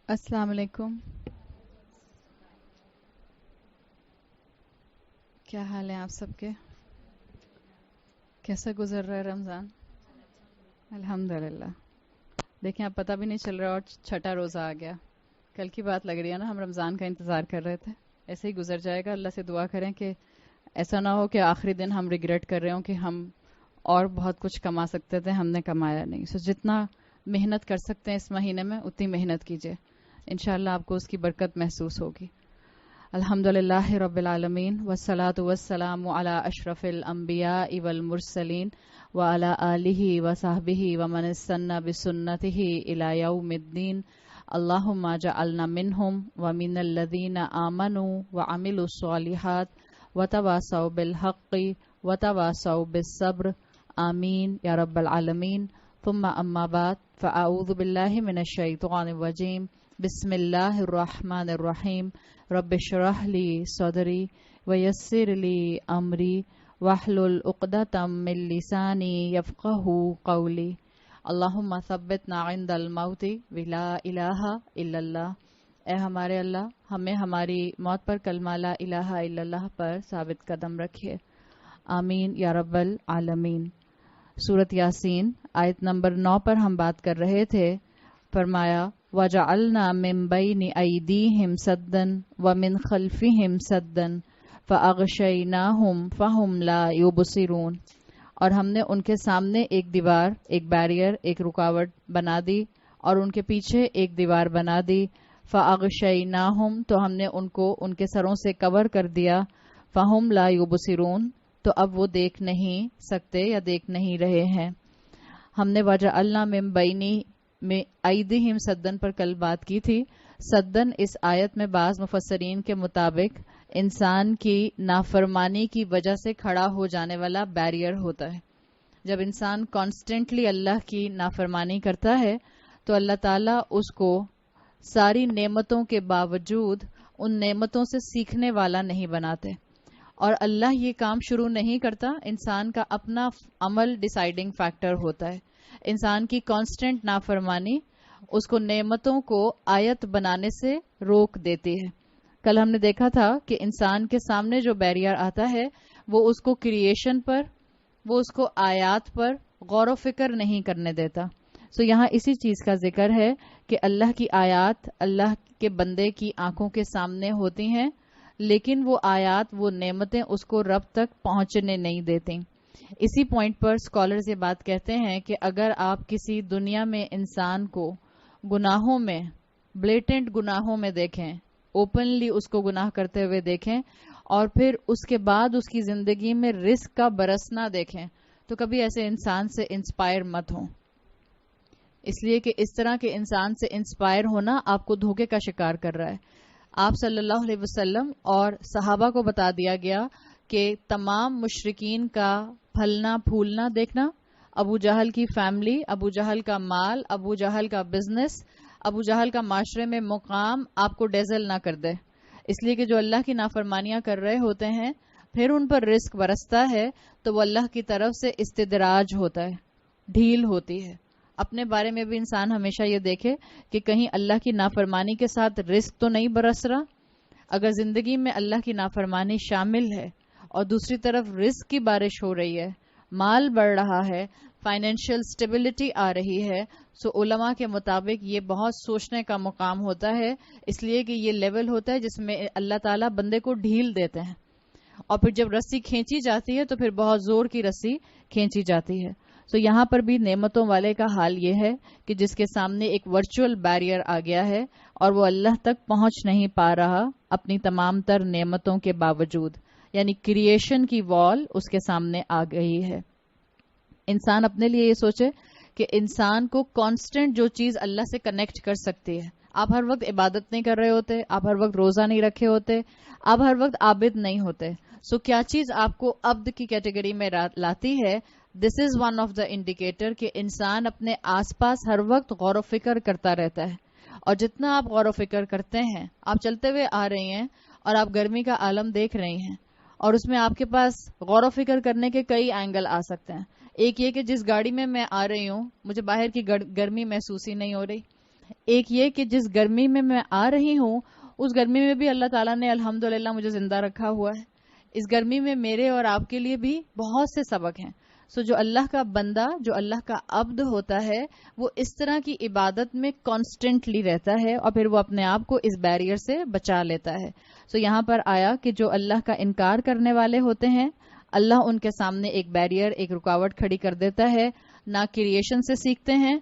السلام علیکم. کیا حال ہے آپ سب کے؟ کیسا گزر رہا ہے رمضان؟ الحمدللہ. دیکھیں اب پتہ بھی نہیں چل رہا اور چھٹا روزہ آ گیا. کل کی بات لگ رہی ہے نا، ہم رمضان کا انتظار کر رہے تھے. ایسے ہی گزر جائے گا. اللہ سے دعا کریں کہ ایسا نہ ہو کہ آخری دن ہم ریگریٹ کر رہے ہوں کہ ہم اور بہت کچھ کما سکتے تھے، ہم نے کمایا نہیں. سو جتنا محنت کر سکتے ہیں اس مہینے میں اتنی محنت کیجیے، انشاءاللہ آپ کو اس کی برکت محسوس ہوگی. الحمدللہ رب العالمین والصلاة والسلام علی اشرف الانبیاء والمرسلین وعلی آلہ وصحبہ ومن استنى بسنتہ الی یوم الدین. اللہم اجعلنا منہم ومن الذین آمنوا وعملوا الصالحات وتواصوا بالحق وتواصوا بالصبر. آمین یا رب العالمین. ثم اما بعد فاعوذ باللہ من الشیطان الرجیم. بسم اللہ الرحمن الرحیم. رب اشرح لی صدری ویسر لی امری واحلل عقدۃ من لسانی یفقہوا قولی. اللہم ثبتنا عند الموت ولا الہ الا اللہ. اے ہمارے اللہ، ہمیں ہماری موت پر کلمہ لا الہ الا اللہ پر ثابت قدم رکھیے. آمین یا رب العالمین. سورۃ یاسین آیت نمبر 9 پر ہم بات کر رہے تھے. فرمایا وَجَعَلْنَا مِن بَيْنِ أَيْدِيهِمْ سَدًّا وَمِن خَلْفِهِمْ سَدًّا فَأَغْشَيْنَاهُمْ فَهُمْ لَا يُبْصِرُونَ. اور ہم نے ان کے سامنے ایک دیوار، ایک بیریئر، ایک رکاوٹ بنا دی اور ان کے پیچھے ایک دیوار بنا دی. فَأَغْشَيْنَاهُمْ تو ہم نے ان کو ان کے سروں سے کور کر دیا. فَهُمْ لَا يُبْصِرُونَ تو اب وہ دیکھ نہیں سکتے یا دیکھ نہیں رہے ہیں. ہم نے وَجَعَلْنَا مِن بَيْنِ میں ایدیہم سدن پر کل بات کی تھی. سدن اس آیت میں بعض مفسرین کے مطابق انسان کی نافرمانی کی وجہ سے کھڑا ہو جانے والا بیریئر ہوتا ہے. جب انسان کانسٹنٹلی اللہ کی نافرمانی کرتا ہے تو اللہ تعالیٰ اس کو ساری نعمتوں کے باوجود ان نعمتوں سے سیکھنے والا نہیں بناتے. اور اللہ یہ کام شروع نہیں کرتا، انسان کا اپنا عمل ڈیسائیڈنگ فیکٹر ہوتا ہے. انسان کی کانسٹنٹ نافرمانی اس کو نعمتوں کو آیت بنانے سے روک دیتی ہے. کل ہم نے دیکھا تھا کہ انسان کے سامنے جو بیریئر آتا ہے وہ اس کو کریشن پر، وہ اس کو آیات پر غور و فکر نہیں کرنے دیتا. سو یہاں اسی چیز کا ذکر ہے کہ اللہ کی آیات اللہ کے بندے کی آنکھوں کے سامنے ہوتی ہیں، لیکن وہ آیات، وہ نعمتیں اس کو رب تک پہنچنے نہیں دیتی. اسی پوائنٹ پر اسکالرز یہ بات کہتے ہیں کہ اگر آپ کسی دنیا میں انسان کو گناہوں میں، بلیٹنٹ گناہوں میں دیکھیں، اوپنلی اس کو گناہ کرتے ہوئے دیکھیں، اور پھر اس کے بعد اس کی زندگی میں رزق کا برسنا دیکھیں، تو کبھی ایسے انسان سے انسپائر مت ہوں. اس لیے کہ اس طرح کے انسان سے انسپائر ہونا آپ کو دھوکے کا شکار کر رہا ہے. آپ صلی اللہ علیہ وسلم اور صحابہ کو بتا دیا گیا کہ تمام مشرکین کا پھلنا پھولنا دیکھنا، ابو جہل کی فیملی، ابو جہل کا مال، ابو جہل کا بزنس، ابو جہل کا معاشرے میں مقام آپ کو ڈیزل نہ کر دے. اس لیے کہ جو اللہ کی نافرمانیاں کر رہے ہوتے ہیں پھر ان پر رزق برستا ہے تو وہ اللہ کی طرف سے استدراج ہوتا ہے، ڈھیل ہوتی ہے. اپنے بارے میں بھی انسان ہمیشہ یہ دیکھے کہ کہیں اللہ کی نافرمانی کے ساتھ رزق تو نہیں برس رہا. اگر زندگی میں اللہ کی نافرمانی شامل ہے اور دوسری طرف رزق کی بارش ہو رہی ہے، مال بڑھ رہا ہے، فائنینشیل سٹیبلٹی آ رہی ہے، سو علماء کے مطابق یہ بہت سوچنے کا مقام ہوتا ہے. اس لیے کہ یہ لیول ہوتا ہے جس میں اللہ تعالیٰ بندے کو ڈھیل دیتے ہیں، اور پھر جب رسی کھینچی جاتی ہے تو پھر بہت زور کی رسی کھینچی جاتی ہے. سو یہاں پر بھی نعمتوں والے کا حال یہ ہے کہ جس کے سامنے ایک ورچوئل بیریئر آ گیا ہے اور وہ اللہ تک پہنچ نہیں پا رہا اپنی تمام تر نعمتوں کے باوجود، یعنی کریشن کی وال اس کے سامنے آ گئی ہے. انسان اپنے لیے یہ سوچے کہ انسان کو کانسٹنٹ جو چیز اللہ سے کنیکٹ کر سکتی ہے. آپ ہر وقت عبادت نہیں کر رہے ہوتے، آپ ہر وقت روزہ نہیں رکھے ہوتے، آپ ہر وقت عابد نہیں ہوتے. سو کیا چیز آپ کو عبد کی کیٹیگری میں لاتی ہے؟ This is one of the indicator کہ انسان اپنے آس پاس ہر وقت غور و فکر کرتا رہتا ہے. اور جتنا آپ غور و فکر کرتے ہیں، آپ چلتے ہوئے آ رہے ہیں اور آپ گرمی کا عالم دیکھ رہے ہیں، اور اس میں آپ کے پاس غور و فکر کرنے کے کئی اینگل آ سکتے ہیں. ایک یہ کہ جس گاڑی میں آ رہی ہوں مجھے باہر کی گرمی محسوس ہی نہیں ہو رہی، ایک یہ کہ جس گرمی میں میں آ رہی ہوں اس گرمی میں بھی اللہ تعالیٰ نے الحمدللہ مجھے زندہ رکھا ہوا ہے. اس گرمی میں میرے اور آپ کے لیے بھی بہت سے سبق ہیں. جو اللہ کا بندہ، جو اللہ کا عبد ہوتا ہے، وہ اس طرح کی عبادت میں کانسٹنٹلی رہتا ہے اور پھر وہ اپنے آپ کو اس بیریئر سے بچا لیتا ہے. یہاں پر آیا کہ جو اللہ کا انکار کرنے والے ہوتے ہیں، اللہ ان کے سامنے ایک بیریئر، ایک رکاوٹ کھڑی کر دیتا ہے. نہ کریشن سے سیکھتے ہیں،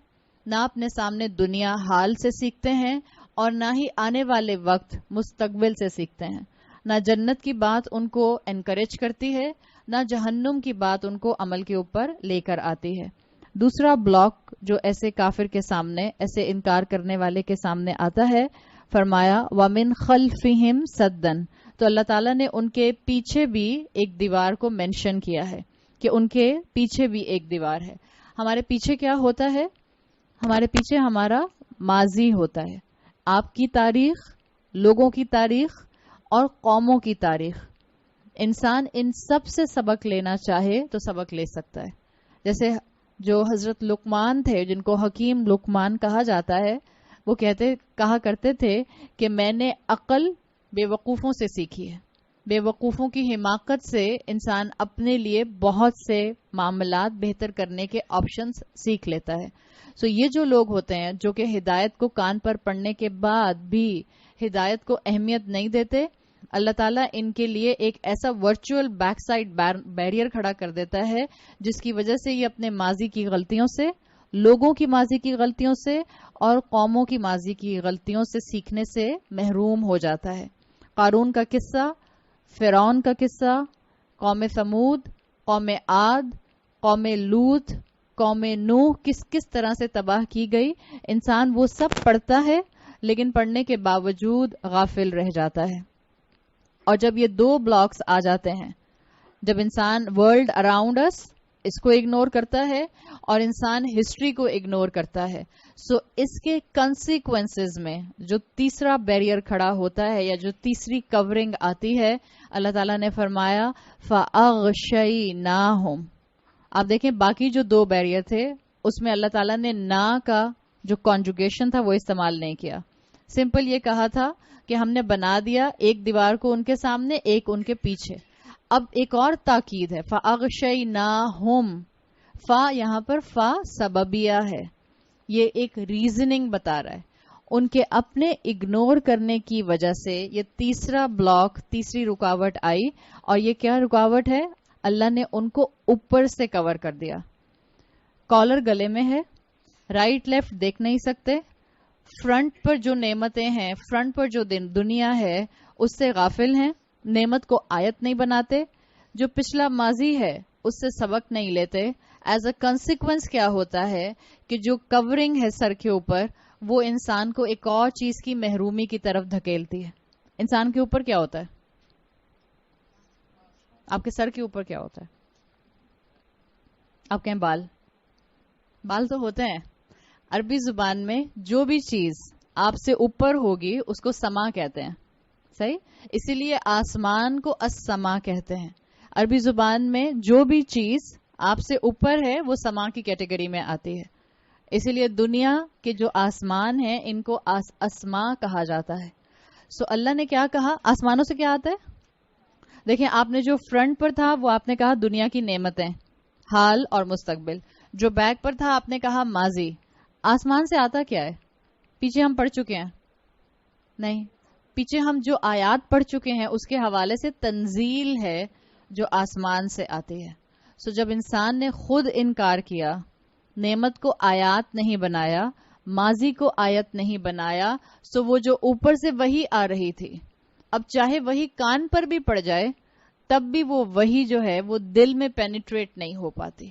نہ اپنے سامنے دنیا حال سے سیکھتے ہیں، اور نہ ہی آنے والے وقت مستقبل سے سیکھتے ہیں. نہ جنت کی بات ان کو انکریج کرتی ہے، نہ جہنم کی بات ان کو عمل کے اوپر لے کر آتی ہے. دوسرا بلاک جو ایسے کافر کے سامنے، ایسے انکار کرنے والے کے سامنے آتا ہے، فرمایا وَمِن خَلْفِهِمْ سَدًّا. تو اللہ تعالیٰ نے ان کے پیچھے بھی ایک دیوار کو مینشن کیا ہے کہ ان کے پیچھے بھی ایک دیوار ہے. ہمارے پیچھے کیا ہوتا ہے؟ ہمارے پیچھے ہمارا ماضی ہوتا ہے. آپ کی تاریخ، لوگوں کی تاریخ اور قوموں کی تاریخ. انسان ان سب سے سبق لینا چاہے تو سبق لے سکتا ہے. جیسے جو حضرت لقمان تھے، جن کو حکیم لقمان کہا جاتا ہے، وہ کہا کرتے تھے کہ میں نے عقل بے وقوفوں سے سیکھی ہے. بے وقوفوں کی حماقت سے انسان اپنے لیے بہت سے معاملات بہتر کرنے کے آپشنز سیکھ لیتا ہے. یہ جو لوگ ہوتے ہیں جو کہ ہدایت کو کان پر پڑنے کے بعد بھی ہدایت کو اہمیت نہیں دیتے، اللہ تعالیٰ ان کے لیے ایک ایسا ورچوئل بیک سائڈ بیریئر کھڑا کر دیتا ہے جس کی وجہ سے یہ اپنے ماضی کی غلطیوں سے، لوگوں کی ماضی کی غلطیوں سے اور قوموں کی ماضی کی غلطیوں سے سیکھنے سے محروم ہو جاتا ہے. قارون کا قصہ، فرعون کا قصہ، قوم ثمود، قوم عاد، قوم لوط، قوم نوح کس طرح سے تباہ کی گئی، انسان وہ سب پڑھتا ہے لیکن پڑھنے کے باوجود غافل رہ جاتا ہے. اور جب یہ دو بلاکس آ جاتے ہیں، جب انسان ورلڈ اراؤنڈ اس کو اگنور کرتا ہے اور انسان ہسٹری کو اگنور کرتا ہے، اس کے کنسیکوینسز میں جو تیسرا بیریئر کھڑا ہوتا ہے یا جو تیسری کورنگ آتی ہے، اللہ تعالیٰ نے فرمایا فَأَغْشَيْنَاهُمْ. آپ دیکھیں باقی جو دو بیریئر تھے اس میں اللہ تعالیٰ نے نا کا جو کانجوگیشن تھا وہ استعمال نہیں کیا. سمپل یہ کہا تھا کہ ہم نے بنا دیا ایک دیوار کو ان کے سامنے، ایک ان کے پیچھے. اب ایک اور تاکید ہے، فَأَغْشَيْنَاهُمْ. فا یہاں پر فا سببیہ ہے، یہ ایک ریزننگ بتا رہا ہے. ان کے اپنے اگنور کرنے کی وجہ سے یہ تیسرا بلاک، تیسری رکاوٹ آئی. اور یہ کیا رکاوٹ ہے؟ اللہ نے ان کو اوپر سے کور کر دیا. کالر گلے میں ہے، رائٹ لیفٹ دیکھ نہیں سکتے، فرنٹ پر جو نعمتیں ہیں، فرنٹ پر جو دنیا ہے اس سے غافل ہیں، نعمت کو آیت نہیں بناتے، جو پچھلا ماضی ہے اس سے سبق نہیں لیتے. ایز اے کنسیکوینس کیا ہوتا ہے کہ جو کورنگ ہے سر کے اوپر وہ انسان کو ایک اور چیز کی محرومی کی طرف دھکیلتی ہے. انسان کے اوپر کیا ہوتا ہے؟ آپ کے سر کے اوپر کیا ہوتا ہے؟ آپ کہیں بال تو ہوتے ہیں. عربی زبان میں جو بھی چیز آپ سے اوپر ہوگی اس کو سما کہتے ہیں. صحیح؟ اسی لیے آسمان کو السما کہتے ہیں. عربی زبان میں جو بھی چیز آپ سے اوپر ہے وہ سما کی کیٹیگری میں آتی ہے. اسی لیے دنیا کے جو آسمان ہیں ان کو اسما کہا جاتا ہے. اللہ نے کیا کہا؟ آسمانوں سے کیا آتا ہے؟ دیکھیں آپ نے جو فرنٹ پر تھا وہ آپ نے کہا دنیا کی نعمتیں، حال اور مستقبل. جو بیک پر تھا آپ نے کہا ماضی. آسمان سے آتا کیا ہے؟ پیچھے ہم پڑھ چکے ہیں نہیں، پیچھے ہم جو آیات پڑھ چکے ہیں اس کے حوالے سے تنزیل ہے جو آسمان سے آتی ہے. جب انسان نے خود انکار کیا، نعمت کو آیات نہیں بنایا، ماضی کو آیت نہیں بنایا، وہ جو اوپر سے وہی آ رہی تھی، اب چاہے وہی کان پر بھی پڑ جائے تب بھی وہ وہی جو ہے وہ دل میں پینیٹریٹ نہیں ہو پاتی،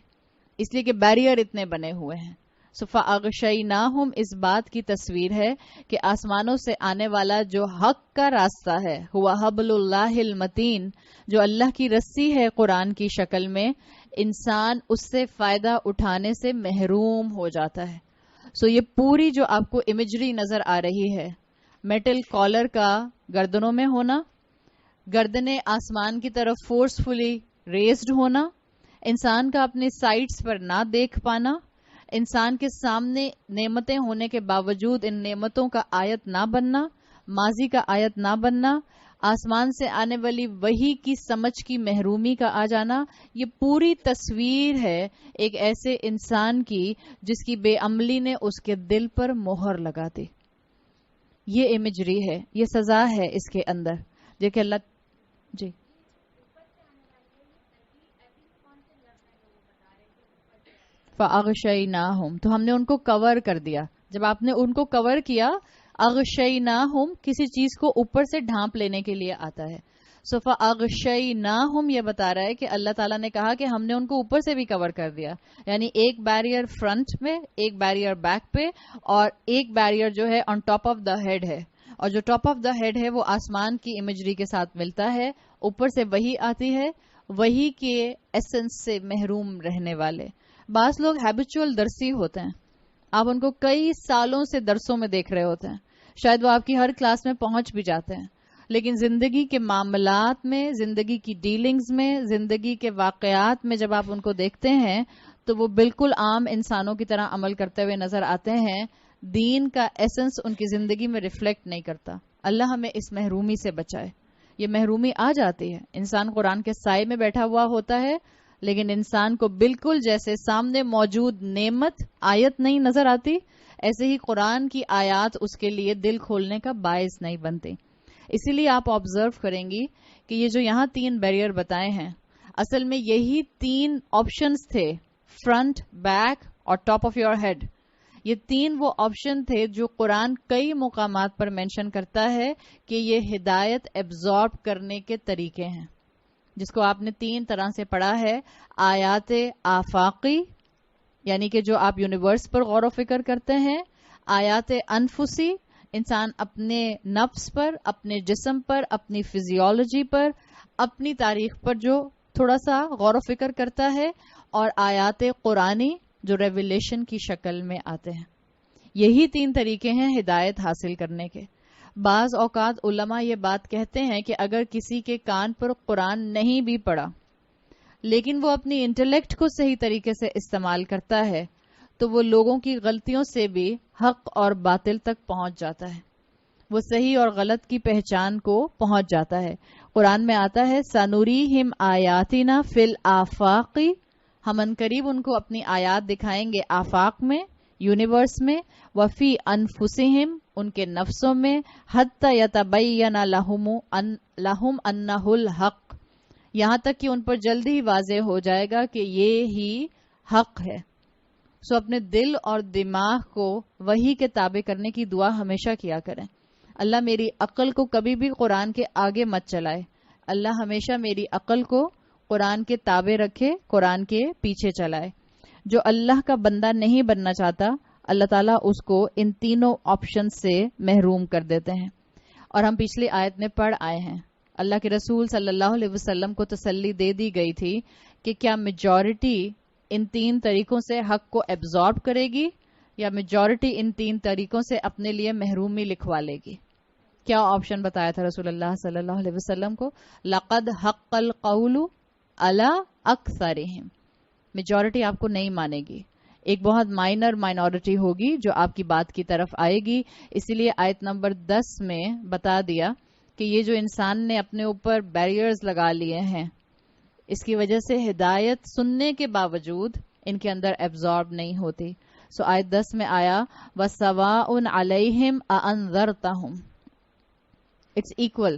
اس لیے کہ بیریئر اتنے بنے ہوئے ہیں. فَأَغْشَيْنَاهُمْ اس بات کی تصویر ہے کہ آسمانوں سے آنے والا جو حق کا راستہ ہے، ہوا حبل اللہ المتین، جو اللہ کی رسی ہے قرآن کی شکل میں، انسان اس سے فائدہ اٹھانے سے محروم ہو جاتا ہے. یہ پوری جو آپ کو امیجری نظر آ رہی ہے، میٹل کالر کا گردنوں میں ہونا، گردنیں آسمان کی طرف فورسفلی ریزڈ ہونا، انسان کا اپنے سائٹس پر نہ دیکھ پانا، انسان کے سامنے نعمتیں ہونے کے باوجود ان نعمتوں کا آیت نہ بننا، ماضی کا آیت نہ بننا، آسمان سے آنے والی وحی کی سمجھ کی محرومی کا آ جانا، یہ پوری تصویر ہے ایک ایسے انسان کی جس کی بے عملی نے اس کے دل پر مہر لگا دی. یہ امیجری ہے، یہ سزا ہے اس کے اندر. دیکھیں اللہ جی فَأَغْشَيْنَاهُمْ، تو ہم نے ان کو کور کر دیا. جب آپ نے ان کو کور کیا، اغشیناہم کسی چیز کو اوپر سے ڈھانپ لینے کے لیے آتا ہے. سو فاغشیناہم یہ بتا رہا ہے کہ اللہ تعالیٰ نے کہا کہ ہم نے ان کو اوپر سے بھی کور کر دیا. یعنی ایک بیریئر فرنٹ میں، ایک بیریئر بیک پہ، اور ایک بیریئر جو ہے on top of the head ہے. اور جو ٹاپ آف دا ہیڈ ہے وہ آسمان کی امیجری کے ساتھ ملتا ہے. اوپر سے وہی آتی ہے، وہی کے ایسنس سے محروم رہنے والے. بعض لوگ ہیبیچول درسی ہوتے ہیں، آپ ان کو کئی سالوں سے درسوں میں دیکھ رہے ہوتے ہیں، شاید وہ آپ کی ہر کلاس میں پہنچ بھی جاتے ہیں، لیکن زندگی کے معاملات میں، زندگی کی ڈیلنگز میں، زندگی کے واقعات میں جب آپ ان کو دیکھتے ہیں تو وہ بالکل عام انسانوں کی طرح عمل کرتے ہوئے نظر آتے ہیں. دین کا ایسنس ان کی زندگی میں ریفلیکٹ نہیں کرتا. اللہ ہمیں اس محرومی سے بچائے. یہ محرومی آ جاتی ہے، انسان قرآن کے سائے میں بیٹھا ہوا ہوتا ہے لیکن انسان کو بالکل جیسے سامنے موجود نعمت آیت نہیں نظر آتی، ایسے ہی قرآن کی آیات اس کے لیے دل کھولنے کا باعث نہیں بنتی. اسی لیے آپ آبزرو کریں گی کہ یہ جو یہاں 3 بیریئر بتائے ہیں، اصل میں یہی 3 آپشنز تھے، فرنٹ، بیک اور ٹاپ آف یور ہیڈ. یہ 3 وہ آپشن تھے جو قرآن کئی مقامات پر مینشن کرتا ہے کہ یہ ہدایت ایبزارب کرنے کے طریقے ہیں، جس کو آپ نے 3 طرح سے پڑھا ہے. آیات آفاقی، یعنی کہ جو آپ یونیورس پر غور و فکر کرتے ہیں. آیات انفسی، انسان اپنے نفس پر، اپنے جسم پر، اپنی فزیولوجی پر، اپنی تاریخ پر جو تھوڑا سا غور و فکر کرتا ہے. اور آیات قرآنی جو ریویلیشن کی شکل میں آتے ہیں. یہی 3 طریقے ہیں ہدایت حاصل کرنے کے. بعض اوقات علماء یہ بات کہتے ہیں کہ اگر کسی کے کان پر قرآن نہیں بھی پڑا لیکن وہ اپنی انٹلیکٹ کو صحیح طریقے سے استعمال کرتا ہے تو وہ لوگوں کی غلطیوں سے بھی حق اور باطل تک پہنچ جاتا ہے، وہ صحیح اور غلط کی پہچان کو پہنچ جاتا ہے. قرآن میں آتا ہے سَنُرِيهِمْ آیَاتِنَا فِي الْآفَاقِ، ہم عنقریب ان کو اپنی آیات دکھائیں گے آفاق میں، یونیورس میں، وفی انفسہم ان کے نفسوں میں، حتی یتبین لہم انہ الحق، یہاں تک کہ ان پر جلد ہی واضح ہو جائے گا کہ یہ ہی حق ہے. سو اپنے دل اور دماغ کو وحی کے تابع کرنے کی دعا ہمیشہ کیا کریں. اللہ میری عقل کو کبھی بھی قرآن کے آگے مت چلائے. اللہ ہمیشہ میری عقل کو قرآن کے تابع رکھے، قرآن کے پیچھے چلائے. جو اللہ کا بندہ نہیں بننا چاہتا، اللہ تعالیٰ اس کو ان تینوں آپشن سے محروم کر دیتے ہیں. اور ہم پچھلی آیت میں پڑھ آئے ہیں، اللہ کے رسول صلی اللہ علیہ وسلم کو تسلی دے دی گئی تھی کہ کیا میجورٹی ان 3 طریقوں سے حق کو ایبزارب کرے گی یا میجورٹی ان 3 طریقوں سے اپنے لیے محرومی لکھوا لے گی. کیا آپشن بتایا تھا رسول اللہ صلی اللہ علیہ وسلم کو؟ لقد حق القول علی اکثرہم، میجورٹی آپ کو نہیں مانے گی، ایک بہت مائنر مائنورٹی ہوگی جو آپ کی بات کی طرف آئے گی. اسی لیے آیت نمبر 10 میں بتا دیا کہ یہ جو انسان نے اپنے اوپر بیریئرز لگا لیے ہیں، اس کی وجہ سے ہدایت سننے کے باوجود ان کے اندر ایبزارب نہیں ہوتی. سو آیت 10 میں آیا وَسَوَاءٌ عَلَيْهِمْ أَأَنذَرْتَهُمْ، اٹس ایکول،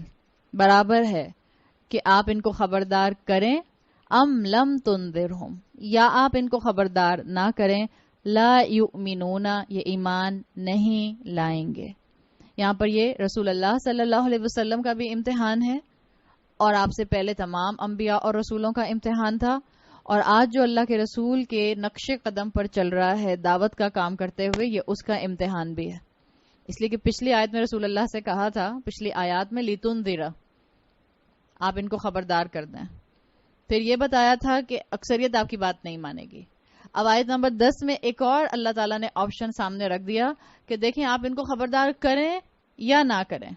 برابر ہے کہ آپ ان کو خبردار کریں، ام لم تنذرہم، یا آپ ان کو خبردار نہ کریں، لا یؤمنون، یہ ایمان نہیں لائیں گے. یہاں پر یہ رسول اللہ صلی اللہ علیہ وسلم کا بھی امتحان ہے اور آپ سے پہلے تمام انبیاء اور رسولوں کا امتحان تھا، اور آج جو اللہ کے رسول کے نقش قدم پر چل رہا ہے دعوت کا کام کرتے ہوئے، یہ اس کا امتحان بھی ہے. اس لیے کہ پچھلی آیت میں رسول اللہ سے کہا تھا، پچھلی آیات میں لِتُنذِرَ، آپ ان کو خبردار کر دیں. پھر یہ بتایا تھا کہ اکثریت آپ کی بات نہیں مانے گی. اب آیت نمبر 10 میں ایک اور اللہ تعالیٰ نے آپشن سامنے رکھ دیا کہ دیکھیں آپ ان کو خبردار کریں یا نہ کریں،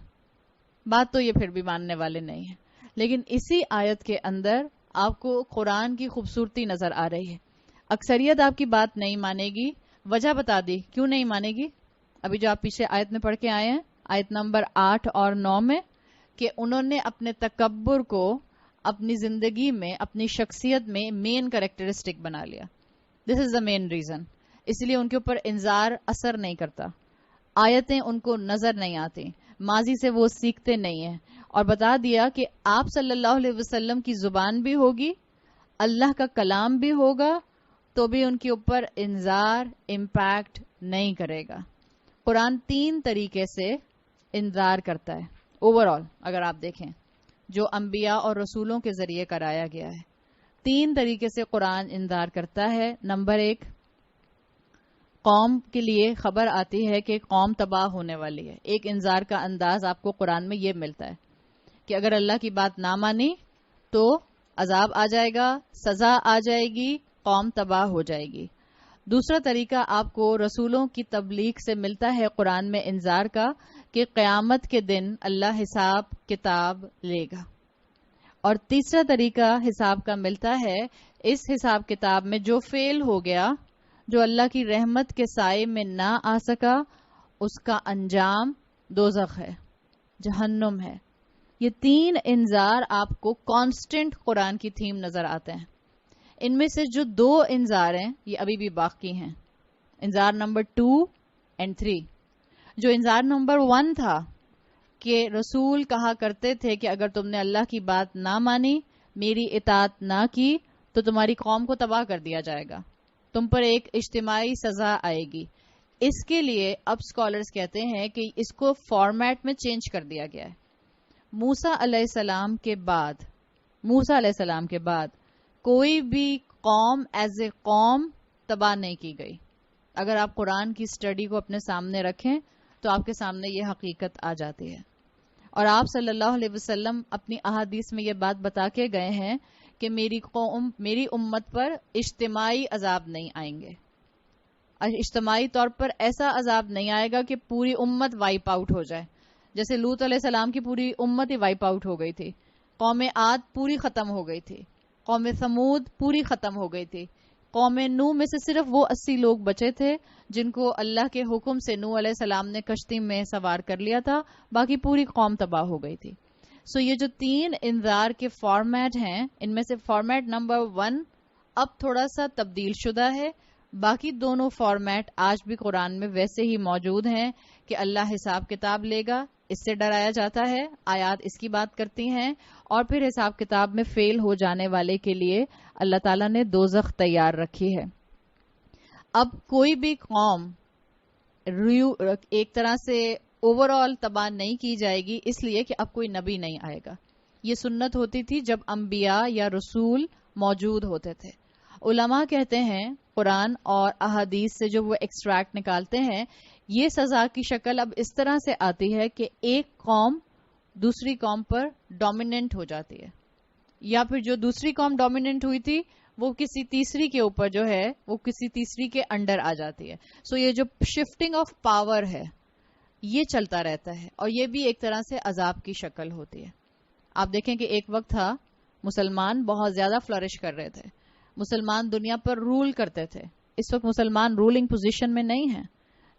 بات تو یہ پھر بھی ماننے والے نہیں ہیں. لیکن اسی آیت کے اندر آپ کو قرآن کی خوبصورتی نظر آ رہی ہے. اکثریت آپ کی بات نہیں مانے گی، وجہ بتا دی کیوں نہیں مانے گی. ابھی جو آپ پیچھے آیت میں پڑھ کے آئے ہیں آیت نمبر 8 اور 9 میں, کہ انہوں نے اپنے تکبر کو اپنی زندگی میں اپنی شخصیت میں مین کریکٹرسٹک بنا لیا. دس از دا مین ریزن. اس لیے ان کے اوپر انذار اثر نہیں کرتا, آیتیں ان کو نظر نہیں آتی, ماضی سے وہ سیکھتے نہیں ہیں. اور بتا دیا کہ آپ صلی اللہ علیہ وسلم کی زبان بھی ہوگی, اللہ کا کلام بھی ہوگا, تو بھی ان کے اوپر انذار امپیکٹ نہیں کرے گا. قرآن 3 طریقے سے انذار کرتا ہے اوور آل, اگر آپ دیکھیں جو انبیاء اور رسولوں کے ذریعے کرایا گیا ہے. 3 طریقے سے قرآن انذار کرتا ہے. نمبر 1, قوم کے لیے خبر آتی ہے کہ قوم تباہ ہونے والی ہے. ایک انذار کا انداز آپ کو قرآن میں یہ ملتا ہے کہ اگر اللہ کی بات نہ مانی تو عذاب آ جائے گا, سزا آ جائے گی, قوم تباہ ہو جائے گی. دوسرا طریقہ آپ کو رسولوں کی تبلیغ سے ملتا ہے قرآن میں انذار کا, کہ قیامت کے دن اللہ حساب کتاب لے گا. اور تیسرا طریقہ حساب کا ملتا ہے, اس حساب کتاب میں جو فیل ہو گیا, جو اللہ کی رحمت کے سائے میں نہ آ سکا, اس کا انجام دوزخ ہے, جہنم ہے. یہ 3 انذار آپ کو کانسٹنٹ قرآن کی تھیم نظر آتے ہیں. ان میں سے جو 2 انذار ہیں یہ ابھی بھی باقی ہیں, انذار نمبر 2 and 3. جو انذار نمبر 1 تھا کہ رسول کہا کرتے تھے کہ اگر تم نے اللہ کی بات نہ مانی, میری اطاعت نہ کی, تو تمہاری قوم کو تباہ کر دیا جائے گا, تم پر ایک اجتماعی سزا آئے گی. اس کے لیے اب اسکالرز کہتے ہیں کہ اس کو فارمیٹ میں چینج کر دیا گیا ہے. موسیٰ علیہ السلام کے بعد کوئی بھی قوم ایز اے قوم تباہ نہیں کی گئی. اگر آپ قرآن کی سٹڈی کو اپنے سامنے رکھیں تو آپ کے سامنے یہ حقیقت آ جاتی ہے. اور آپ صلی اللہ علیہ وسلم اپنی احادیث میں یہ بات بتا کے گئے ہیں کہ میری امت پر اجتماعی عذاب نہیں آئیں گے. اجتماعی طور پر ایسا عذاب نہیں آئے گا کہ پوری امت وائپ آؤٹ ہو جائے, جیسے لوط علیہ السلام کی پوری امت ہی وائپ آؤٹ ہو گئی تھی, قوم عاد پوری ختم ہو گئی تھی, قوم ثمود پوری ختم ہو گئی تھی, قوم نوح میں سے صرف وہ 80 لوگ بچے تھے جن کو اللہ کے حکم سے نوح علیہ السلام نے کشتی میں سوار کر لیا تھا, باقی پوری قوم تباہ ہو گئی تھی. سو یہ جو 3 انذار کے فارمیٹ ہیں, ان میں سے فارمیٹ نمبر 1 اب تھوڑا سا تبدیل شدہ ہے, باقی دونوں فارمیٹ آج بھی قرآن میں ویسے ہی موجود ہیں کہ اللہ حساب کتاب لے گا, اس سے ڈرایا جاتا ہے, آیات اس کی بات کرتی ہیں, اور پھر حساب کتاب میں فیل ہو جانے والے کے لیے اللہ تعالیٰ نے دوزخ تیار رکھی ہے. اب کوئی بھی قوم ایک طرح سے اوور آل تباہ نہیں کی جائے گی اس لیے کہ اب کوئی نبی نہیں آئے گا. یہ سنت ہوتی تھی جب انبیاء یا رسول موجود ہوتے تھے. علماء کہتے ہیں قرآن اور احادیث سے جو وہ ایکسٹریکٹ نکالتے ہیں, یہ سزا کی شکل اب اس طرح سے آتی ہے کہ ایک قوم دوسری قوم پر ڈومیننٹ ہو جاتی ہے, یا پھر جو دوسری قوم ڈومیننٹ ہوئی تھی وہ کسی تیسری کے اوپر جو ہے وہ کسی تیسری کے انڈر آ جاتی ہے. سو یہ جو شفٹنگ آف پاور ہے یہ چلتا رہتا ہے, اور یہ بھی ایک طرح سے عذاب کی شکل ہوتی ہے. آپ دیکھیں کہ ایک وقت تھا مسلمان بہت زیادہ فلرش کر رہے تھے, مسلمان دنیا پر رول کرتے تھے. اس وقت مسلمان رولنگ پوزیشن میں نہیں ہیں,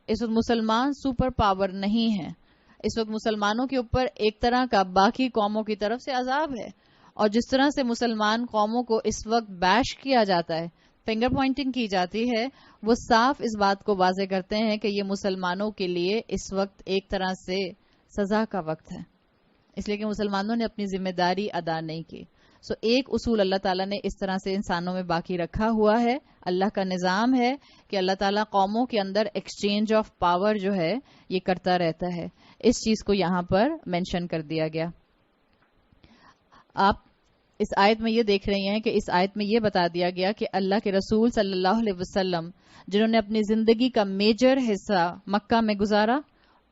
اس وقت مسلمان سپر پاور نہیں ہیں. اس وقت مسلمانوں کے اوپر ایک طرح کا باقی قوموں کی طرف سے عذاب ہے, اور جس طرح سے مسلمان قوموں کو اس وقت بیش کیا جاتا ہے, فنگر پوائنٹنگ کی جاتی ہے, وہ صاف اس بات کو واضح کرتے ہیں کہ یہ مسلمانوں کے لیے اس وقت ایک طرح سے سزا کا وقت ہے, اس لیے کہ مسلمانوں نے اپنی ذمہ داری ادا نہیں کی. سو ایک اصول اللہ تعالیٰ نے اس طرح سے انسانوں میں باقی رکھا ہوا ہے. اللہ کا نظام ہے کہ اللہ تعالیٰ قوموں کے اندر ایکسچینج آف پاور جو ہے یہ کرتا رہتا ہے. اس چیز کو یہاں پر مینشن کر دیا گیا. آپ اس آیت میں یہ دیکھ رہی ہیں کہ اس آیت میں یہ بتا دیا گیا کہ اللہ کے رسول صلی اللہ علیہ وسلم جنہوں نے اپنی زندگی کا میجر حصہ مکہ میں گزارا,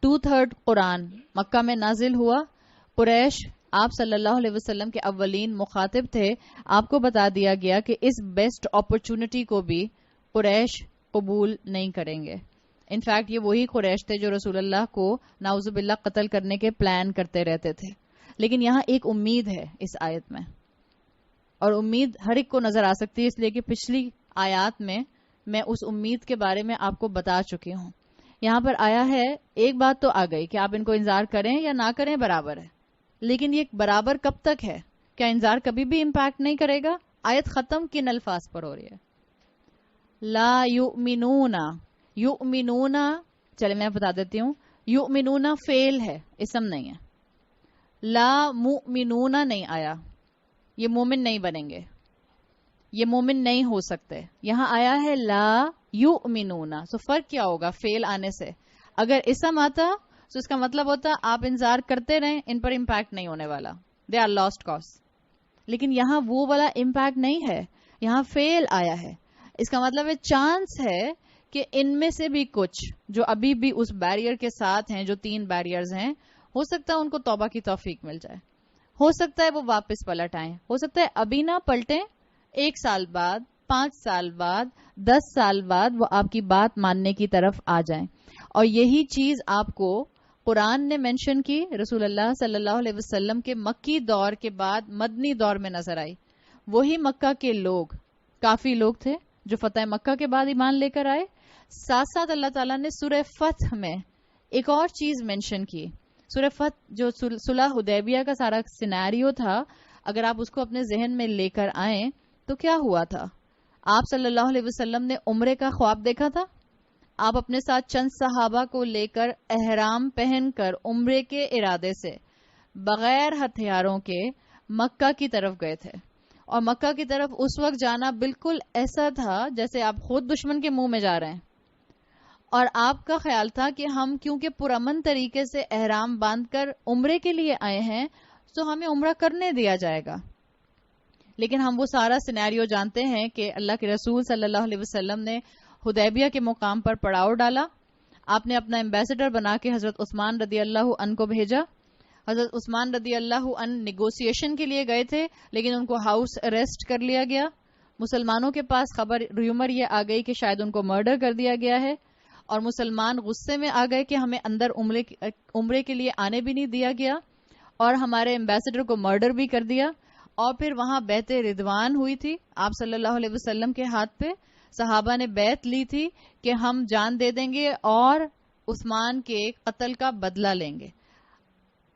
2/3 قرآن مکہ میں نازل ہوا. قریش آپ صلی اللہ علیہ وسلم کے اولین مخاطب تھے. آپ کو بتا دیا گیا کہ اس بیسٹ اپرچونٹی کو بھی قریش قبول نہیں کریں گے. انفیکٹ یہ وہی قریش تھے جو رسول اللہ کو نعوذ باللہ قتل کرنے کے پلان کرتے رہتے تھے. لیکن یہاں ایک امید ہے اس آیت میں, اور امید ہر ایک کو نظر آ سکتی ہے اس لیے کہ پچھلی آیات میں میں اس امید کے بارے میں آپ کو بتا چکی ہوں. یہاں پر آیا ہے ایک بات تو آ گئی کہ آپ ان کو انذار کریں یا نہ کریں برابر ہے, لیکن یہ برابر کب تک ہے؟ کیا انذار کبھی بھی امپیکٹ نہیں کرے گا؟ آیت ختم کن الفاظ پر ہو رہی ہے؟ لا یؤمنون. یؤمنون, چلے میں بتا دیتی ہوں, یؤمنون فعل ہے, اسم نہیں ہے. لا مؤمنون نہیں آیا, یہ مومن نہیں بنیں گے, یہ مومن نہیں ہو سکتے. یہاں آیا ہے لا یؤمنون. سو فرق کیا ہوگا فعل آنے سے؟ اگر اسم آتا تو اس کا مطلب ہوتا آپ انذار کرتے رہیں, ان پر امپیکٹ نہیں ہونے والا, دے آر لاسٹ کاز. لیکن یہاں وہ والا امپیکٹ نہیں ہے, یہاں فعل آیا ہے. اس کا مطلب ہے چانس ہے کہ ان میں سے بھی کچھ جو ابھی بھی اس بیریئر کے ساتھ ہیں, جو 3 بیریئرز ہیں, ہو سکتا ہے ان کو توبہ کی توفیق مل جائے, ہو سکتا ہے وہ واپس پلٹ آئیں, ہو سکتا ہے ابھی نہ پلٹیں, 1 سال بعد, 5 سال بعد, 10 سال بعد وہ آپ کی بات ماننے کی طرف آ جائیں. اور یہی چیز آپ کو قرآن نے مینشن کی, رسول اللہ صلی اللہ علیہ وسلم کے مکی دور کے بعد مدنی دور میں نظر آئی. وہی مکہ کے لوگ, کافی لوگ تھے جو فتح مکہ کے بعد ایمان لے کر آئے. ساتھ ساتھ اللہ تعالیٰ نے سورہ فتح میں ایک اور چیز مینشن کی. سورہ فتح جو صلح حدیبیہ کا سارا سینیریو تھا, اگر آپ اس کو اپنے ذہن میں لے کر آئیں تو کیا ہوا تھا؟ آپ صلی اللہ علیہ وسلم نے عمرے کا خواب دیکھا تھا. آپ اپنے ساتھ چند صحابہ کو لے کر احرام پہن کر عمرے کے ارادے سے بغیر ہتھیاروں کے مکہ کی طرف گئے تھے. اور مکہ کی طرف اس وقت جانا بالکل ایسا تھا جیسے آپ خود دشمن کے منہ میں جا رہے ہیں. اور آپ کا خیال تھا کہ ہم کیونکہ پرامن طریقے سے احرام باندھ کر عمرے کے لیے آئے ہیں تو ہمیں عمرہ کرنے دیا جائے گا. لیکن ہم وہ سارا سینیریو جانتے ہیں کہ اللہ کے رسول صلی اللہ علیہ وسلم نے حدیبیہ کے مقام پر پڑاؤ ڈالا. آپ نے اپنا ایمبیسڈر بنا کے حضرت عثمان رضی اللہ عنہ کو بھیجا. حضرت عثمان رضی اللہ عنہ نیگوسیشن کے لیے گئے تھے, لیکن ان کو ہاؤس اریسٹ کر لیا گیا. مسلمانوں کے پاس خبر ریومر یہ آ گئی کہ شاید ان کو مرڈر کر دیا گیا ہے, اور مسلمان غصے میں آ گئے کہ ہمیں اندر عمرے کے لیے آنے بھی نہیں دیا گیا, اور ہمارے ایمبیسڈر کو مرڈر بھی کر دیا. اور پھر وہاں بیعت رضوان ہوئی تھی آپ صلی اللہ علیہ وسلم کے ہاتھ پہ. صحابہ نے بیعت لی تھی کہ ہم جان دے دیں گے اور عثمان کے قتل کا بدلہ لیں گے.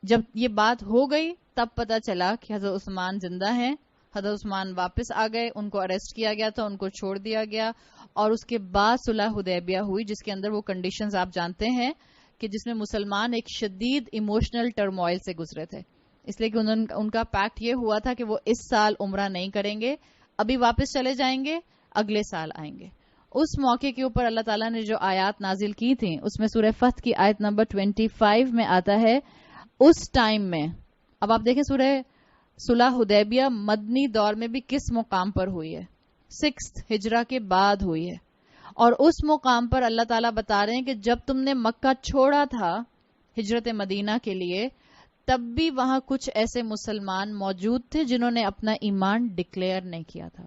جب یہ بات ہو گئی تب پتا چلا کہ حضرت عثمان زندہ ہیں. حضرت عثمان واپس آ گئے, ان کو اریسٹ کیا گیا تھا, ان کو چھوڑ دیا گیا. اور اس کے بعد صلح حدیبیہ ہوئی, جس کے اندر وہ کنڈیشنز آپ جانتے ہیں کہ جس میں مسلمان ایک شدید ایموشنل ٹرموائل سے گزرے تھے. اس لیے کہ ان کا پیکٹ یہ ہوا تھا کہ وہ اس سال عمرہ نہیں کریں گے, ابھی واپس چلے جائیں گے, اگلے سال آئیں گے. اس موقع کے اوپر اللہ تعالیٰ نے جو آیات نازل کی تھیں اس میں سورہ فتح کی آیت نمبر 25 میں آتا ہے اس ٹائم میں. اب آپ دیکھیں سورہ صلح حدیبیہ مدنی دور میں بھی کس مقام پر ہوئی ہے, 6 ہجرہ کے بعد ہوئی ہے. اور اس مقام پر اللہ تعالیٰ بتا رہے ہیں کہ جب تم نے مکہ چھوڑا تھا ہجرت مدینہ کے لیے, تب بھی وہاں کچھ ایسے مسلمان موجود تھے جنہوں نے اپنا ایمان ڈکلیئر نہیں کیا تھا.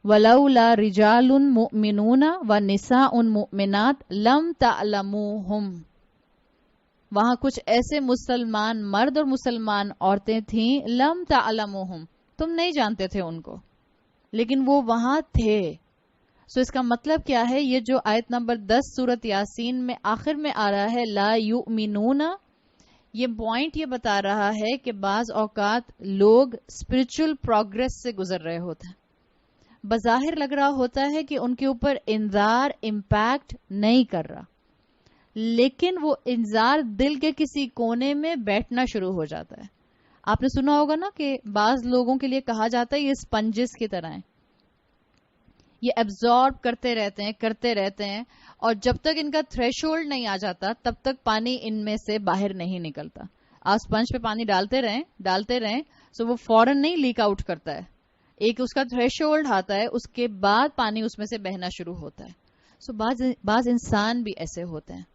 وَلَوْلَا رِجَالٌ مُؤْمِنُونَ وَنِسَاءٌ مُؤْمِنَاتٌ لَمْ تَعْلَمُوهُمْ. وہاں کچھ ایسے مسلمان مرد اور مسلمان عورتیں تھیں, لم تعلموہم, تم نہیں جانتے تھے ان کو, لیکن وہ وہاں تھے. سو اس کا مطلب کیا ہے؟ یہ جو آیت نمبر 10 سورت یاسین میں آخر میں آ رہا ہے لا یؤمنون, یہ پوائنٹ یہ بتا رہا ہے کہ بعض اوقات لوگ اسپرچل پروگرس سے گزر رہے ہوتے ہیں. بظاہر لگ رہا ہوتا ہے کہ ان کے اوپر انذار امپیکٹ نہیں کر رہا, لیکن وہ انذار دل کے کسی کونے میں بیٹھنا شروع ہو جاتا ہے. آپ نے سنا ہوگا نا کہ بعض لوگوں کے لیے کہا جاتا ہے یہ اسپنجز کی طرح ہیں, یہ ایبزارب کرتے رہتے ہیں, اور جب تک ان کا تھریش ہولڈ نہیں آ جاتا تب تک پانی ان میں سے باہر نہیں نکلتا. آپ اسپنج پہ پانی ڈالتے رہیں سو وہ فوراً نہیں لیک آؤٹ کرتا ہے, ایک اس کا تھریش ہولڈ آتا ہے, اس کے بعد پانی اس میں سے بہنا شروع ہوتا ہے. سو بعض انسان بھی ایسے ہوتے ہیں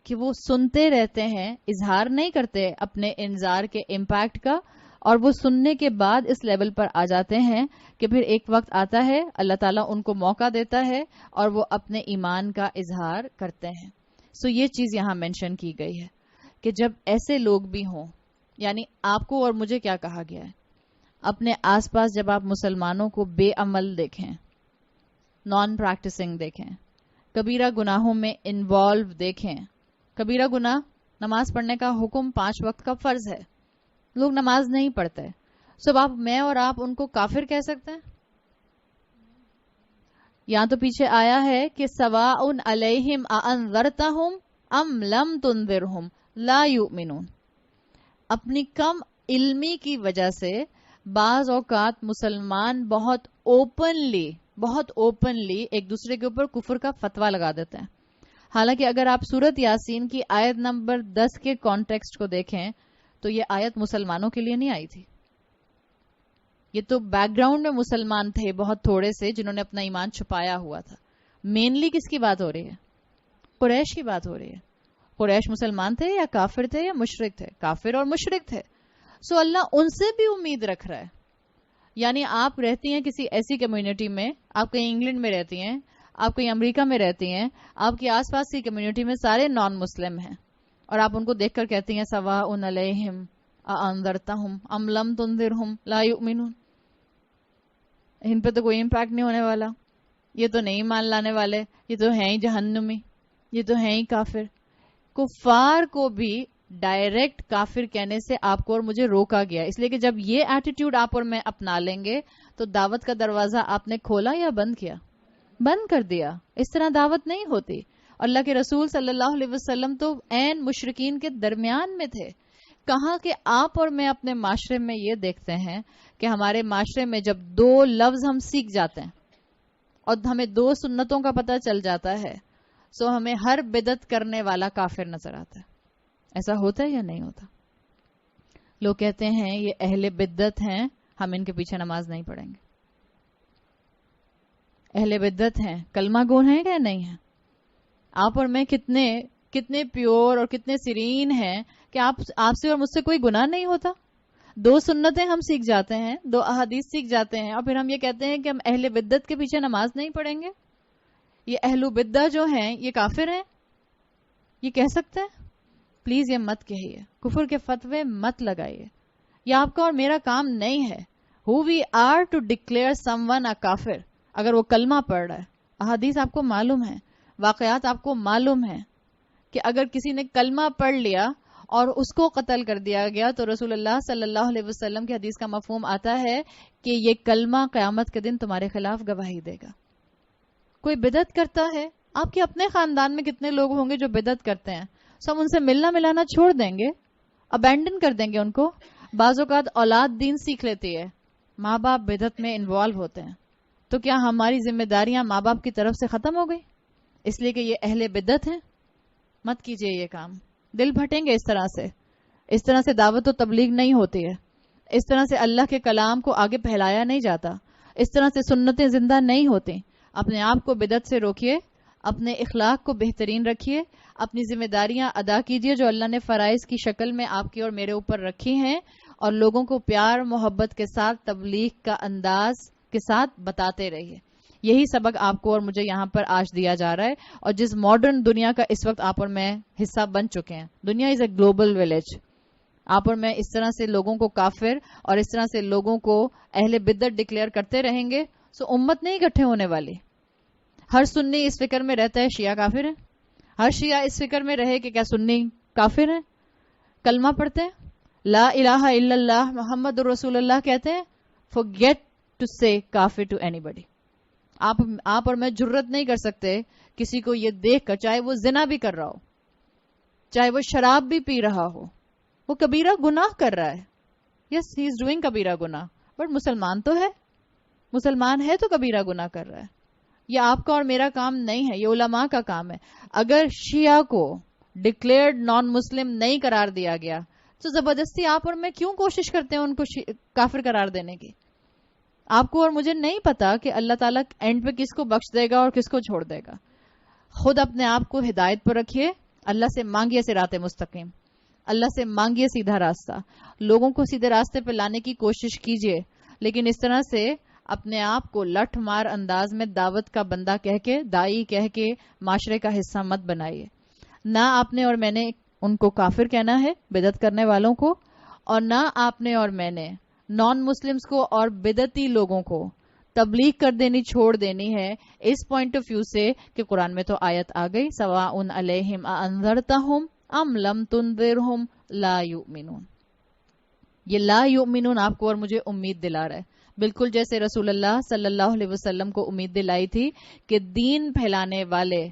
کہ وہ سنتے رہتے ہیں, اظہار نہیں کرتے اپنے انذار کے امپیکٹ کا, اور وہ سننے کے بعد اس لیول پر آ جاتے ہیں کہ پھر ایک وقت آتا ہے اللہ تعالیٰ ان کو موقع دیتا ہے اور وہ اپنے ایمان کا اظہار کرتے ہیں. سو یہ چیز یہاں مینشن کی گئی ہے کہ جب ایسے لوگ بھی ہوں, یعنی آپ کو اور مجھے کیا کہا گیا ہے, اپنے آس پاس جب آپ مسلمانوں کو بے عمل دیکھیں, نان پریکٹسنگ دیکھیں، کبیرہ گناہوں میں انوالو دیکھیں. کبیرہ گناہ نماز پڑھنے کا حکم 5 وقت کا فرض ہے، لوگ نماز نہیں پڑھتے. سب آپ میں اور آپ ان کو کافر کہہ سکتے ہیں؟ یہاں تو پیچھے آیا ہے کہ سواء علیہم اانذرتہم ام لم تنذرہم لا یؤمنون. اپنی کم علمی کی وجہ سے بعض اوقات مسلمان بہت اوپنلی ایک دوسرے کے اوپر کفر کا فتویٰ لگا دیتے ہیں. حالانکہ اگر آپ سورت یاسین کی آیت نمبر 10 کے کانٹیکسٹ کو دیکھیں تو یہ آیت مسلمانوں کے لیے نہیں آئی تھی. یہ تو بیک گراؤنڈ میں مسلمان تھے بہت تھوڑے سے جنہوں نے اپنا ایمان چھپایا ہوا تھا. مینلی کس کی بات ہو رہی ہے؟ قریش کی بات ہو رہی ہے. قریش مسلمان تھے یا کافر تھے یا مشرک تھے؟ کافر اور مشرک تھے. سو اللہ ان سے بھی امید رکھ رہا ہے. یعنی آپ رہتی ہیں کسی ایسی کمیونٹی میں، آپ کہیں انگلینڈ میں رہتی ہیں، آپ کہیں امریکہ میں رہتی ہیں، آپ کی آس پاس کی کمیونٹی میں سارے نان مسلم ہیں، اور آپ ان کو دیکھ کر کہتی ہیں سواء علیہم اانذرتہم ام لم تنذرہم لا یؤمنون. ان پہ تو کوئی امپیکٹ نہیں ہونے والا، یہ تو نہیں مان لانے والے، یہ تو ہیں ہی جہنمی، یہ تو ہیں ہی کافر. کفار کو بھی ڈائریکٹ کافر کہنے سے آپ کو اور مجھے روکا گیا، اس لیے کہ جب یہ ایٹیٹیوڈ آپ اور میں اپنا لیں گے تو دعوت کا دروازہ آپ نے کھولا یا بند کیا؟ بند کر دیا. اس طرح دعوت نہیں ہوتی. اللہ کے رسول صلی اللہ علیہ وسلم تو عین مشرکین کے درمیان میں تھے. کہاں کہ آپ اور میں اپنے معاشرے میں یہ دیکھتے ہیں کہ ہمارے معاشرے میں جب 2 لفظ ہم سیکھ جاتے ہیں اور ہمیں 2 سنتوں کا پتہ چل جاتا ہے، سو ہمیں ہر بدعت کرنے والا کافر نظر آتا ہے. ایسا ہوتا ہے یا نہیں ہوتا؟ لوگ کہتے ہیں یہ اہل بدعت ہیں، ہم ان کے پیچھے نماز نہیں پڑھیں گے. اہل بدعت ہیں، کلمہ گو ہیں کہ نہیں ہیں؟ آپ اور میں کتنے پیور اور کتنے سیرین ہیں کہ آپ سے اور مجھ سے کوئی گناہ نہیں ہوتا. 2 سنتیں ہم سیکھ جاتے ہیں، 2 احادیث سیکھ جاتے ہیں، اور پھر ہم یہ کہتے ہیں کہ ہم اہل بدعت کے پیچھے نماز نہیں پڑھیں گے. یہ اہل بدعت جو ہیں یہ کافر ہیں، یہ کہہ سکتے ہیں؟ پلیز یہ مت کہیے، کفر کے فتوے مت لگائیے. یہ آپ کا اور میرا کام نہیں ہے. Who we are to declare someone a کافر. اگر وہ کلمہ پڑھ رہا ہے، احادیث آپ کو معلوم ہے، واقعات آپ کو معلوم ہے کہ اگر کسی نے کلمہ پڑھ لیا اور اس کو قتل کر دیا گیا تو رسول اللہ صلی اللہ علیہ وسلم کی حدیث کا مفہوم آتا ہے کہ یہ کلمہ قیامت کے دن تمہارے خلاف گواہی دے گا. کوئی بدعت کرتا ہے، آپ کے اپنے خاندان میں کتنے لوگ ہوں گے جو بدعت کرتے ہیں، سب ان سے ملنا ملانا چھوڑ دیں گے، ابینڈن کر دیں گے ان کو. بعض اوقات اولاد دین سیکھ لیتی ہے، ماں باپ بدعت میں انوالو ہوتے ہیں، تو کیا ہماری ذمہ داریاں ماں باپ کی طرف سے ختم ہو گئی اس لیے کہ یہ اہل بدعت ہیں؟ مت کیجئے یہ کام. دل پھٹیں گے اس طرح سے دعوت و تبلیغ نہیں ہوتی ہے. اس طرح سے اللہ کے کلام کو آگے پھیلایا نہیں جاتا. اس طرح سے سنتیں زندہ نہیں ہوتی. اپنے آپ کو بدعت سے روکیے، اپنے اخلاق کو بہترین رکھیے، اپنی ذمہ داریاں ادا کیجئے جو اللہ نے فرائض کی شکل میں آپ کی اور میرے اوپر رکھی ہیں، اور لوگوں کو پیار محبت کے ساتھ تبلیغ کا انداز کے ساتھ بتاتے رہیے. یہی سبق آپ کو اور مجھے یہاں پر آج دیا جا رہا ہے، اور جس ماڈرن دنیا کا اس وقت آپ اور میں حصہ بن چکے ہیں. دنیا از اے گلوبل ولیج. آپ اور میں اس طرح سے لوگوں کو کافر اور اس طرح سے لوگوں کو اہل بدعت ڈکلیئر کرتے رہیں گے سو امت نہیں اکٹھے ہونے والی. ہر سنی اس فکر میں رہتا ہے شیعہ کافر ہیں، ہر شیعہ اس فکر میں رہے کہ کیا سنی کافر ہیں. کلمہ پڑھتے ہیں، لا الہ الا اللہ محمد رسول اللہ کہتے ہیں، forget to say کافر to anybody. آپ اور میں جرت نہیں کر سکتے کسی کو یہ دیکھ کر، چاہے وہ زنا بھی کر رہا ہو، چاہے وہ شراب بھی پی رہا ہو، وہ کبیرہ گناہ کر رہا ہے. یس ہی از ڈوئنگ کبیرہ گناہ، بٹ مسلمان تو ہے، مسلمان ہے تو کبیرہ گناہ کر رہا ہے. یہ آپ کا اور میرا کام نہیں ہے، یہ علماء کا کام ہے. اگر شیعہ کو ڈکلیئرڈ نان مسلم نہیں قرار دیا گیا تو زبردستی آپ اور میں کیوں کوشش کرتے ہیں ان کو کافر قرار دینے کی؟ آپ کو اور مجھے نہیں پتا کہ اللہ تعالیٰ اینڈ پہ کس کو بخش دے گا اور کس کو چھوڑ دے گا. خود اپنے آپ کو ہدایت پر رکھیے، اللہ سے مانگیے صراط مستقیم، اللہ سے مانگیے سیدھا راستہ. لوگوں کو سیدھے راستے پہ لانے کی کوشش کیجیے، لیکن اس طرح سے اپنے آپ کو لٹھ مار انداز میں دعوت کا بندہ کہہ کے، دائی کہہ کے معاشرے کا حصہ مت بنائیے. نہ آپ نے اور میں نے ان کو کافر کہنا ہے، بدعت کرنے والوں کو، اور نہ آپ نے اور میں نے نان مسلمز کو اور بدعتی لوگوں کو تبلیغ کر دینی چھوڑ دینی ہے اس پوائنٹ آف ویو سے کہ قرآن میں تو آیت آ گئی سواء علیہم اانذرتہم ام لم تنذرہم لا یؤمنون. یہ لا یؤمنون آپ کو اور مجھے امید دلا رہا ہے، بالکل جیسے رسول اللہ صلی اللہ علیہ وسلم کو امید دلائی تھی کہ دین پھیلانے والے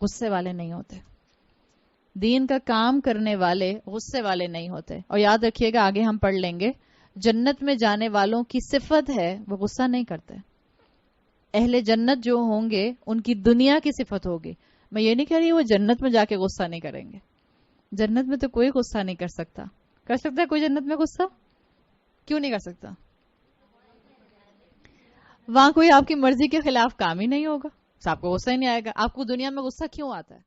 غصے والے نہیں ہوتے، دین کا کام کرنے والے غصے والے نہیں ہوتے. اور یاد رکھیے گا آگے ہم پڑھ لیں گے جنت میں جانے والوں کی صفت ہے وہ غصہ نہیں کرتے. اہل جنت جو ہوں گے ان کی دنیا کی صفت ہوگی. میں یہ نہیں کہہ رہی وہ جنت میں جا کے غصہ نہیں کریں گے، جنت میں تو کوئی غصہ نہیں کر سکتا. کر سکتا ہے کوئی جنت میں غصہ؟ کیوں نہیں کر سکتا؟ وہاں کوئی آپ کی مرضی کے خلاف کام ہی نہیں ہوگا، آپ کو غصہ ہی نہیں آئے گا. آپ کو دنیا میں غصہ کیوں آتا ہے؟